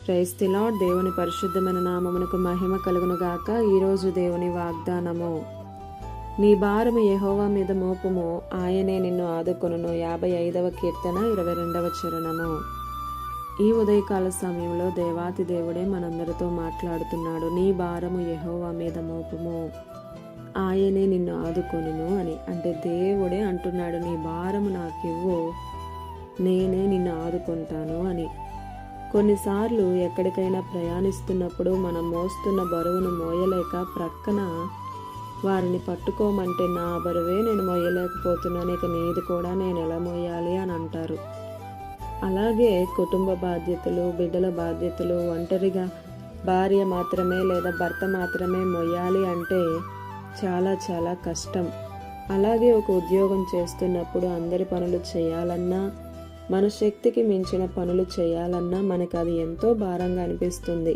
Praise the lord. దేవుని పరిశుద్ధమైన నామమునకు మహిమ కలుగును గాక. ఈరోజు దేవుని వాగ్దానము, నీ భారము యెహోవా మీద మోపుము, ఆయనే నిన్ను ఆదుకొనును. 55వ కీర్తన 22వ చరణము. ఈ ఉదయకాల సమయంలో దేవాతి దేవుడే మనందరితో మాట్లాడుతున్నాడు. నీ భారము యెహోవా మీద మోపుము, ఆయనే నిన్ను ఆదుకొనును అని. అంటే దేవుడే అంటున్నాడు, నీ భారము నాకివ్వు, నేనే నిన్ను ఆదుకుంటాను అని. కొన్నిసార్లు ఎక్కడికైనా ప్రయాణిస్తున్నప్పుడు మనం మోస్తున్న బరువును మోయలేక ప్రక్కన వారిని పట్టుకోమంటే, నా బరువే నేను మోయలేకపోతున్నాను, ఇక నీది కూడా నేను ఎలా మోయాలి అని అంటారు. అలాగే కుటుంబ బాధ్యతలు, బిడ్డల బాధ్యతలు ఒంటరిగా భార్య మాత్రమే లేదా భర్త మాత్రమే మోయాలి అంటే చాలా చాలా కష్టం. అలాగే ఒక ఉద్యోగం చేస్తున్నప్పుడు అందరి పనులు చేయాలన్నా, మన శక్తికి మించిన పనులు చేయాలన్నా మనకు అది ఎంతో భారంగా అనిపిస్తుంది.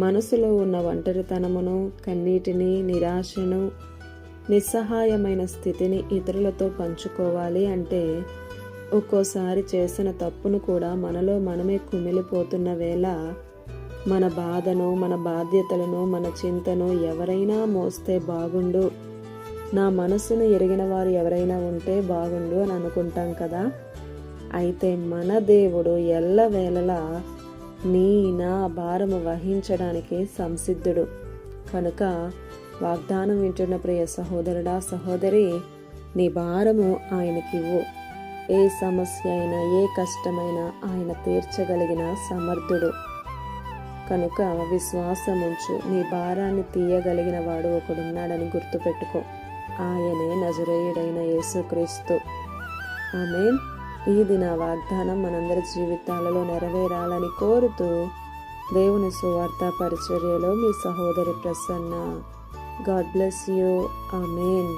మనసులో ఉన్న ఒంటరితనమును, కన్నీటిని, నిరాశను, నిస్సహాయమైన స్థితిని ఇతరులతో పంచుకోవాలి అంటే ఒక్కోసారి చేసిన తప్పును కూడా మనలో మనమే కుమిలిపోతున్న వేళ మన బాధను, మన బాధ్యతలను, మన చింతను ఎవరైనా మోస్తే బాగుండు, నా మనసును ఎరిగిన వారు ఎవరైనా ఉంటే బాగుండు అని అనుకుంటాం కదా. అయితే మన దేవుడు ఎల్లవేళలా నీ నా భారము వహించడానికి సంసిద్ధుడు కనుక వాగ్దానం వింటున్న ప్రియ సహోదరుడా, సహోదరి, నీ భారము ఆయనకివ్వు. ఏ సమస్య అయినా, ఏ కష్టమైనా ఆయన తీర్చగలిగిన సమర్థుడు కనుక విశ్వాసముంచు. నీ భారాన్ని తీయగలిగిన వాడు ఒకడున్నాడని గుర్తుపెట్టుకో, ఆయనే నజరేయుడైన యేసుక్రీస్తు. ఆమేన్. ఈ దిన వాగ్దానం మనందరి జీవితాలలో నెరవేరాలని కోరుతూ దేవుని సువార్త పరిచర్యలో మీ సహోదరి Prasanna. God bless you. Amen.